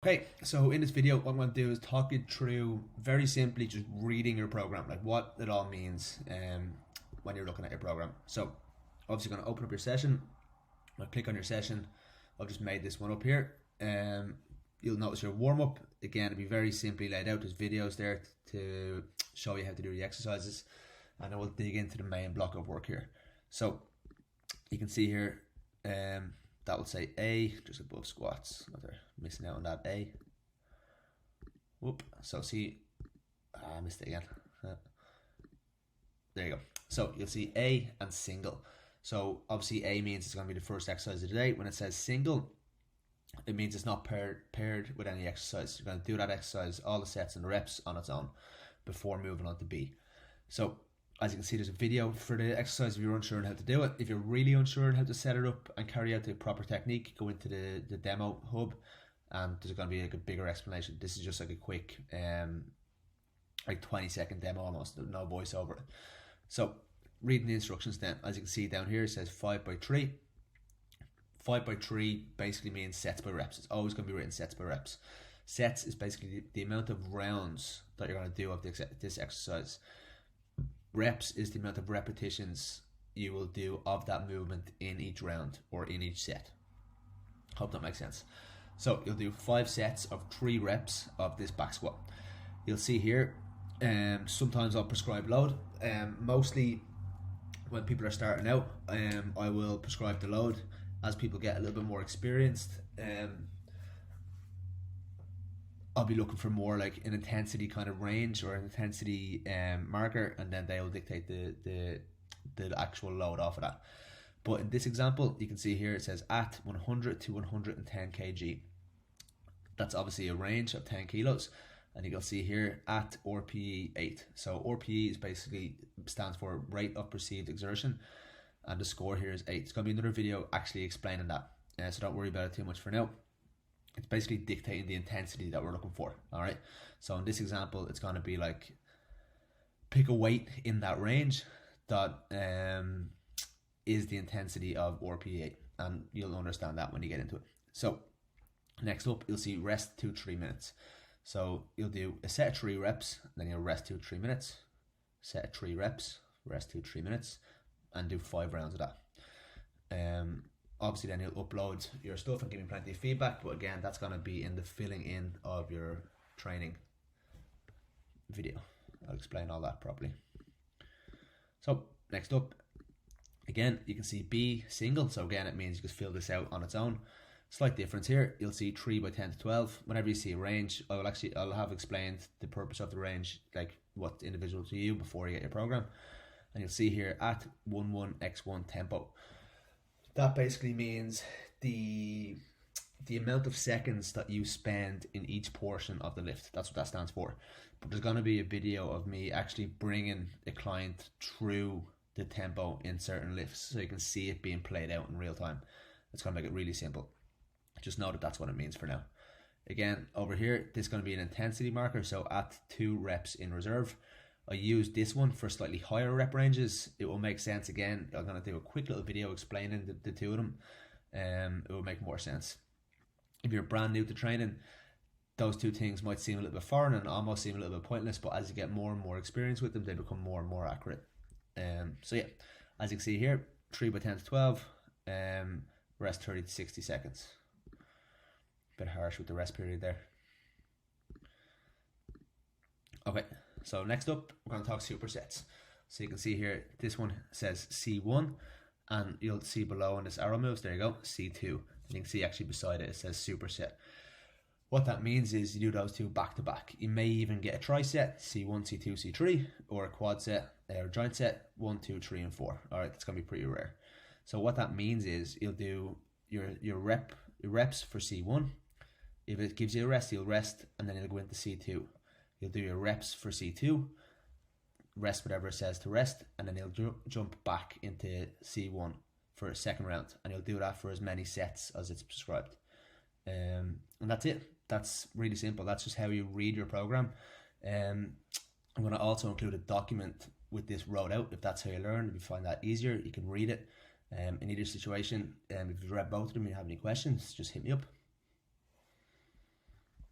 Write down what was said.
Okay, so in this video, what I'm going to do is talk you through very simply just reading your program, like what it all means when you're looking at your program. So obviously going to open up your session. I'll click on your session. I've just made this one up here. You'll notice your warm-up. Again, it'll be very simply laid out. There's videos there to show you how to do the exercises. And I will dig into the main block of work here. So you can see here, that will say A just above squats. They're missing out on that A. Whoop. So see, I missed it again. There you go. So you'll see A and single. So obviously A means it's going to be the first exercise of the day. When it says single, it means it's not paired with any exercise. You're going to do that exercise, all the sets and the reps on its own before moving on to B. So as you can see, there's a video for the exercise if you're unsure on how to do it. If you're really unsure on how to set it up and carry out the proper technique, go into the demo hub and there's going to be like a bigger explanation. This is just like a quick like 20-second demo almost, no voice over it. So reading the instructions then, as you can see down here, it says 5x3. 5x3 basically means sets by reps. It's always going to be written sets by reps. Sets is basically the amount of rounds that you're going to do of this exercise. Reps is the amount of repetitions you will do of that movement in each round or in each set. Hope that makes sense. So you'll do 5 sets of 3 reps of this back squat. You'll see here, sometimes I'll prescribe load. Mostly when people are starting out, I will prescribe the load. As people get a little bit more experienced, I'll be looking for more like an intensity kind of range or an intensity marker, and then they will dictate the actual load off of that. But in this example, you can see here it says at 100 to 110 kg. That's obviously a range of 10 kilos, and you can see here at RPE 8. So RPE is basically stands for rate of perceived exertion, and the score here is 8. It's going to be another video actually explaining that, so don't worry about it too much for now. It's basically dictating the intensity that we're looking for. All right. So in this example, it's going to be like pick a weight in that range that is the intensity of RPE, and you'll understand that when you get into it. So next up, you'll see rest 2-3 minutes. So you'll do a set of 3 reps, then you'll rest 2-3 minutes, set of 3 reps, rest 2-3 minutes, and do 5 rounds of that. Obviously then you'll upload your stuff and give me plenty of feedback, but again, that's going to be in the filling in of your training video. I'll explain all that properly. So next up, again, you can see B single. So again, it means you just fill this out on its own. Slight difference here. You'll see 3 by 10 to 12. Whenever you see a range, I'll have explained the purpose of the range, like what's individual to you before you get your program. And you'll see here at 11x1 tempo. That basically means the amount of seconds that you spend in each portion of the lift. That's what that stands for. But there's going to be a video of me actually bringing a client through the tempo in certain lifts, so you can see it being played out in real time. It's going to make it really simple. Just know that that's what it means for now. Again, over here, this is going to be an intensity marker. So at 2 reps in reserve. I use this one for slightly higher rep ranges. It will make sense again. I'm going to do a quick little video explaining the two of them. It will make more sense. If you're brand new to training, those two things might seem a little bit foreign and almost seem a little bit pointless, but as you get more and more experience with them, they become more and more accurate. So yeah, as you can see here, 3 by 10 to 12, rest 30 to 60 seconds. Bit harsh with the rest period there. Okay. So next up, we're going to talk supersets. So you can see here, this one says C1, and you'll see below on this arrow moves, there you go, C2. And you can see actually beside it, it says superset. What that means is you do those 2 back to back. You may even get a tri-set, C1, C2, C3, or a quad set, or a joint set, 1, 2, 3, and 4. All right, that's going to be pretty rare. So what that means is you'll do your reps for C1. If it gives you a rest, you'll rest, and then you'll go into C2. You'll do your reps for C2, rest whatever it says to rest, and then you'll jump back into C1 for a second round, and you'll do that for as many sets as it's prescribed. And that's it. That's really simple. That's just how you read your program. I'm going to also include a document with this wrote out. If that's how you learn, if you find that easier, you can read it. In either situation, if you've read both of them and you have any questions, just hit me up.